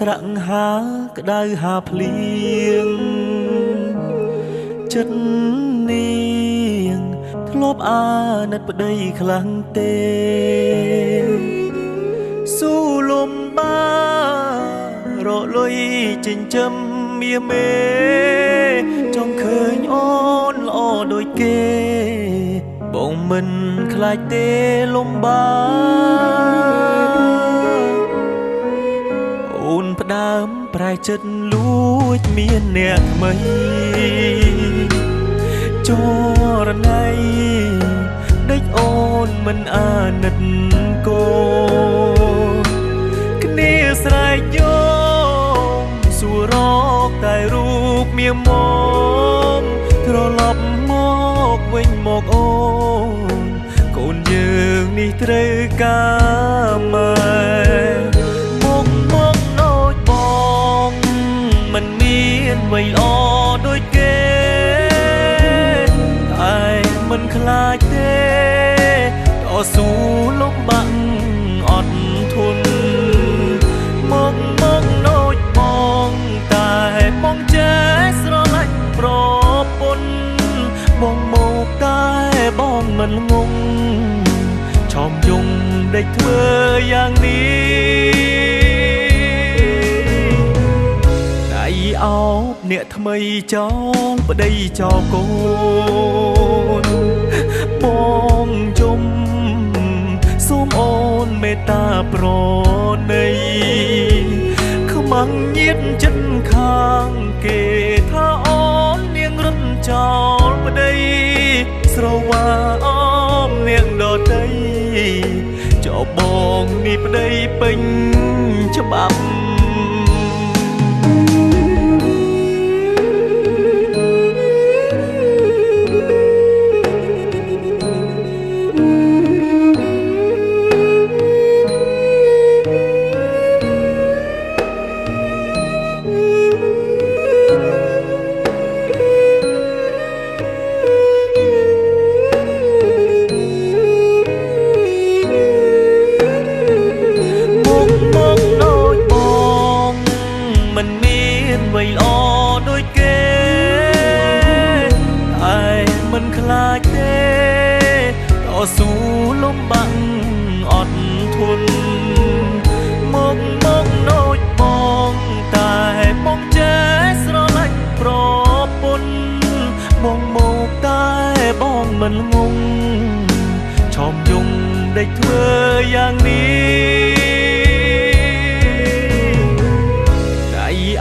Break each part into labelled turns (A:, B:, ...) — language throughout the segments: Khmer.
A: ស្រក់ហាក្តៅហាភ្លៀងចិត្តនាងធ្លាប់អាណិតប្តីខ្លាំងទេស៊ូលំបារលុយចិញ្ចឹមមាមេចង់ឃើញអូនល្អដូចគេបងមិនខ្លាចទេលំបាអូនផ្ដើមប្រែចិត្តលួចមានអ្នកថ្មីចរណៃដេកអូនមិនអាណិតកូនគ្នាស្រែកយោមសួររកតែរូបមាមមត្រឡប់មកវិញមកអូនកូនយើងនេះត្រូវការម៉ែមិនមានអ្វីល្អដូចគេតែមិនខ្លាចទេតស៊ូលំបាក់អត់ធន់មកដូចបងតែបងចេះស្រឡាញ់ប្រពន្ធបងមកតែបងមិនងងឆោមយំដេកធ្វើយ៉ាងនេះអោបអ្នកថ្មីចោលប្តីចោលកូនបងជុំសូមអូនមេត្តាប្រណីខ្មាំងញៀតចិត្តខាងគេថាអូននាងរត់ចោលប្តីស្រវាអមនាងដតីចោលបងនេះប្តីពេញច្បាប់មិនមានអ្វីល្អដូចគេតែមិនខ្លាចទេតស៊ូលំបាក់អត់ធន់មកដូចបងតែបងចេះស្រឡាញ់ប្រពន្ធបងមកតែបងមិនងងឆោមយំដេកធ្វើយ៉ាងនេះ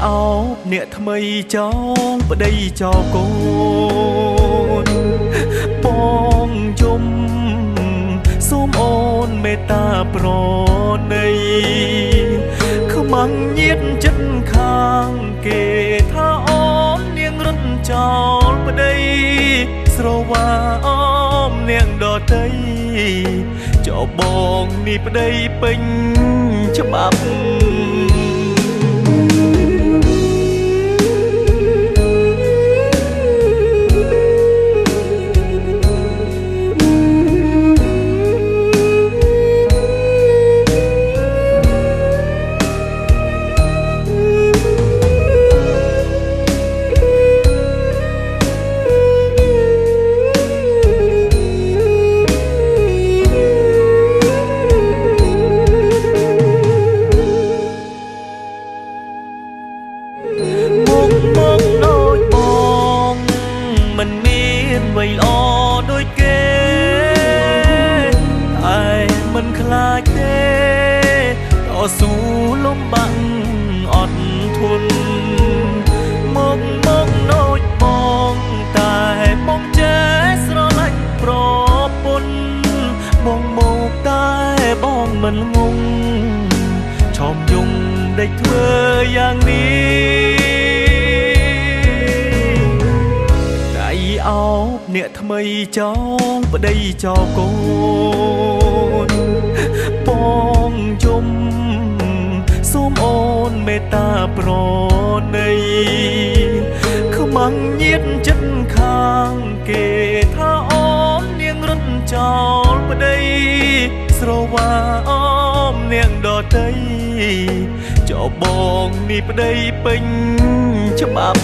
A: អោបអ្នកថ្មីចោលប្តីចោលកូនបងជុំសូមអូនមេត្តាប្រណីខ្មាំងញៀតចិត្តខាងគេថាអូននាងរត់ចោលប្តីស្រវាអមនាងដតីចោលបងនេះប្តីពេញច្បាប់ដូចបងមិនមានអ្វីល្អដូចគេតែមិនខ្លាចទេតស៊ូលំបាក់អត់ធន់មកដូចបងតែបងចេះស្រឡាញ់ប្រពន្ធបងមកតែបងមិនងងឆោមយំ ដេចធ្វើយ៉ាងនេះដៃអោបអ្នកថ្មីចងប្តីចោលកូនបងជុំសូមអូនមេត្តាប្រណីខ្មាំងញាតចិត្តខាងគេថាអូននាងរត់ចោលប្តីស្រវាអមនាងដតីចោលបងនេះប្តីពេញច្បាប់